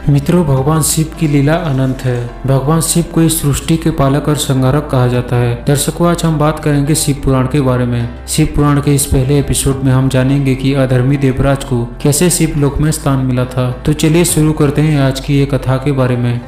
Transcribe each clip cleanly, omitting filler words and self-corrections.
मित्रों, भगवान शिव की लीला अनंत है। भगवान शिव को इस सृष्टि के पालक और संहारक कहा जाता है। दर्शकों, आज हम बात करेंगे शिव पुराण के बारे में। शिव पुराण के इस पहले एपिसोड में हम जानेंगे कि अधर्मी देवराज को कैसे शिव लोक में स्थान मिला था। तो चलिए शुरू करते हैं आज की ये कथा के बारे में।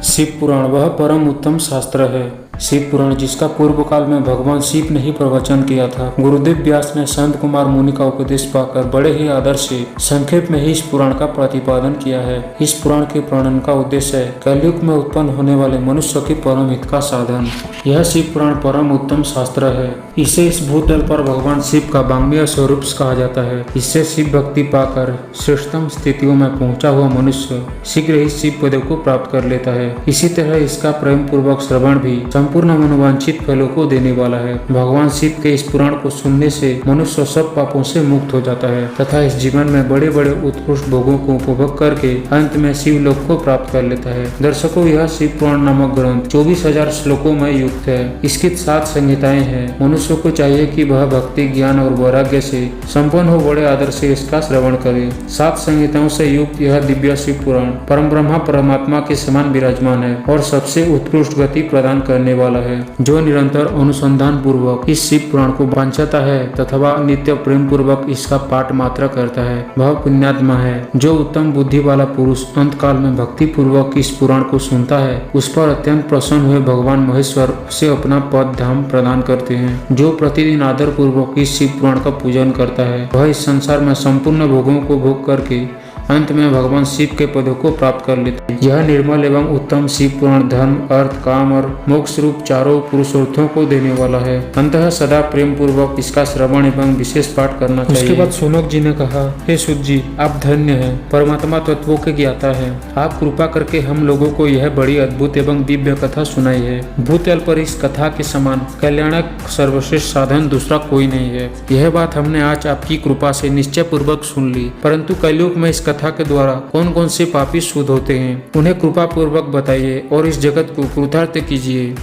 शिव पुराण वह परम उत्तम शास्त्र है। शिव पुराण जिसका पूर्व काल में भगवान शिव ने ही प्रवचन किया था। गुरुदेव व्यास ने संत कुमार मुनि का उपदेश पाकर बड़े ही आदर से संक्षेप में ही इस पुराण का प्रतिपादन किया है। इस पुराण के प्रणयन का उद्देश्य है कलयुग में उत्पन्न होने वाले मनुष्य के परम हित का साधन। यह शिव पुराण परम उत्तम शास्त्र है। इसे इस भूतल पर भगवान शिव का बांग्य स्वरूप कहा जाता है। इससे शिव भक्ति पाकर श्रेष्ठतम स्थितियों में पहुंचा हुआ मनुष्य शीघ्र ही शिव पद को प्राप्त कर लेता है। इसी तरह इसका प्रेम पूर्वक श्रवण भी संपूर्ण मनोवांछित फलों को देने वाला है। भगवान शिव के इस पुराण को सुनने से मनुष्य सब पापों से मुक्त हो जाता है तथा इस जीवन में बड़े बड़े उत्कृष्ट भोगों को उपभोग करके अंत में शिव लोक को प्राप्त कर लेता है। दर्शकों, यह शिव पुराण नामक ग्रंथ 24,000 श्लोकों में युक्त है। इसकी 7 संहिताएं हैं। मनुष्य को चाहिए कि वह भक्ति, ज्ञान और वैराग्य से संपन्न हो बड़े आदर से इसका श्रवण करे। 7 संहिताओं से युक्त यह दिव्य शिव पुराण परम ब्रह्मा परमात्मा के समान विराजमान है और सबसे उत्कृष्ट गति प्रदान करने वाला है। जो निरंतर अनुसंधान पूर्वक इस शिव पुराण को वांछता है तथा नित्य प्रेम पूर्वक इसका पाठ मात्रा करता है वह पुण्यात्मा है। जो उत्तम बुद्धि वाला पुरुष अंत काल में भक्ति पूर्वक इस पुराण को सुनता है उस पर अत्यंत प्रसन्न हुए भगवान महेश्वर उसे अपना पद धाम प्रदान करते हैं। जो प्रतिदिन आदर पूर्वक इस शिव पुराण का पूजन करता है वह इस संसार में संपूर्ण भोगों को भोग करके अंत में भगवान शिव के पदों को प्राप्त कर लेते हैं। यह निर्मल एवं उत्तम शिव पुराण धर्म, अर्थ, काम और मोक्ष रूप चारों पुरुषार्थों को देने वाला है। अंततः सदा प्रेम पूर्वक इसका श्रवण एवं विशेष पाठ करना चाहिए। उसके बाद सोनक जी ने कहा, हे सूत जी, आप धन्य हैं, परमात्मा तत्वों के ज्ञाता है। आप कृपा करके हम लोगों को यह बड़ी अद्भुत एवं दिव्य कथा सुनाई है। भूतल पर इस कथा के समान कल्याणक सर्वश्रेष्ठ साधन दूसरा कोई नहीं है। यह बात हमने आज आपकी कृपा से निश्चय पूर्वक सुन ली, परंतु कलयुग में इस कथा के द्वारा कौन कौन से पापी शुद्ध होते हैं उन्हें कृपा पूर्वक बताइए और इस जगत को कृतार्थ कीजिए।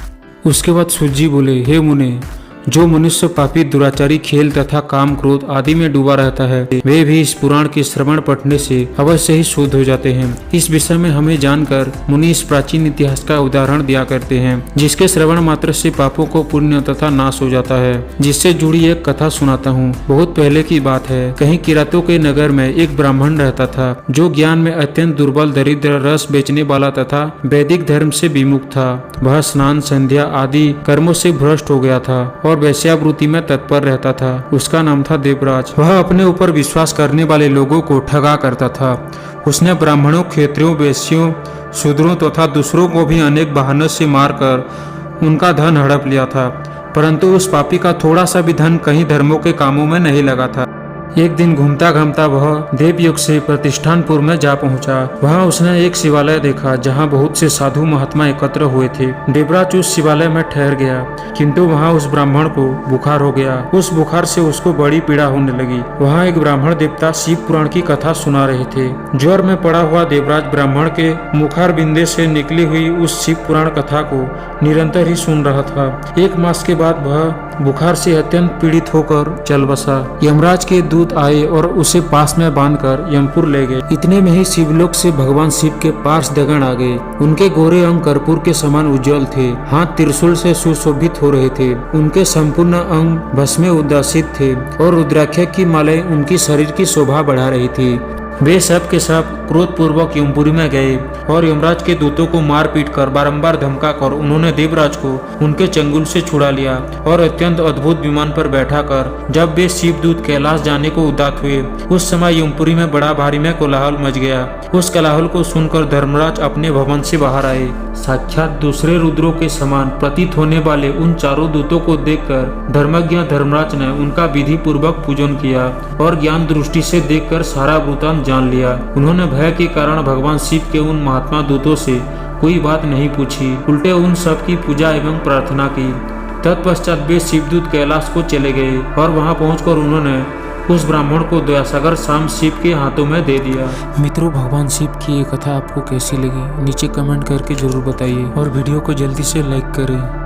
उसके बाद सूत जी बोले, हे मुने, जो मनुष्य पापी, दुराचारी, खेल तथा काम, क्रोध आदि में डूबा रहता है वे भी इस पुराण के श्रवण पढ़ने से अवश्य ही शुद्ध हो जाते हैं। इस विषय में हमें जानकर मुनि इस प्राचीन इतिहास का उदाहरण दिया करते हैं जिसके श्रवण मात्र से पापों को पुण्य तथा नाश हो जाता है। जिससे जुड़ी एक कथा सुनाता हूँ। बहुत पहले की बात है। कहीं किरातों के नगर में एक ब्राह्मण रहता था जो ज्ञान में अत्यंत दुर्बल, दरिद्र, रस बेचने वाला तथा वैदिक धर्म से विमुख था। वह स्नान, संध्या आदि कर्मों से भ्रष्ट हो गया था और वैश्यावृत्ति में तत्पर रहता था। उसका नाम था देवराज। वह अपने ऊपर विश्वास करने वाले लोगों को ठगा करता था। उसने ब्राह्मणों, क्षत्रियों, वैश्यों, शूद्रों तथा दूसरों को भी अनेक बहानों से मारकर उनका धन हड़प लिया था, परंतु उस पापी का थोड़ा सा भी धन कहीं धर्मों के कामों में नहीं लगा था। एक दिन घूमता घूमता वह देवयुग से प्रतिष्ठानपुर में जा पहुंचा। वहां उसने एक शिवालय देखा जहां बहुत से साधु महात्मा एकत्र हुए थे। देवराज उस शिवालय में ठहर गया, किंतु वहां उस ब्राह्मण को बुखार हो गया। उस बुखार से उसको बड़ी पीड़ा होने लगी। वहां एक ब्राह्मण देवता शिव पुराण की कथा सुना रहे थे। ज्वर में पड़ा हुआ देवराज ब्राह्मण के मुखार बिंदे से निकली हुई उस शिव पुराण कथा को निरंतर ही सुन रहा था। 1 मास के बाद वह बुखार से अत्यंत पीड़ित होकर चल बसा। यमराज के दूत आए और उसे पास में बांधकर यमपुर ले गए। इतने में ही शिवलोक से भगवान शिव के पार्षदगण आ गए। उनके गोरे अंग कर्पूर के समान उज्जवल थे। हाथ त्रिशूल से सुशोभित हो रहे थे। उनके संपूर्ण अंग भस्म में उद्भासित थे और रुद्राक्ष की मालाएं उनकी शरीर की शोभा बढ़ा रही थी। वे सब के सब क्रोध पूर्वक यमपुरी में गए और यमराज के दूतों को मार पीट कर बारम्बार धमका कर उन्होंने देवराज को उनके चंगुल से छुड़ा लिया और अत्यंत अद्भुत विमान पर बैठा कर जब वे शिवदूत कैलाश जाने को उद्यत हुए उस समय यमपुरी में बड़ा भारी में कोलाहल मच गया। उस कोलाहल को सुनकर धर्मराज अपने भवन से बाहर आए। साक्षात दूसरे रुद्रों के समान प्रतीत होने वाले उन चारों दूतों को देखकर धर्मज्ञ धर्मराज ने उनका विधि पूर्वक पूजन किया और ज्ञान दृष्टि से देखकर सारा वृत्तांत जान लिया। उन्होंने भय के कारण भगवान शिव के उन महात्मा दूतों से कोई बात नहीं पूछी, उल्टे उन सब की पूजा एवं प्रार्थना की। तत्पश्चात वे शिवदूत कैलाश को चले गए और वहां पहुंचकर उन्होंने उस ब्राह्मण को दयासागर शाम शिव के हाथों में दे दिया। मित्रों, भगवान शिव की ये कथा आपको कैसी लगी नीचे कमेंट करके जरूर बताइए और वीडियो को जल्दी से लाइक करें।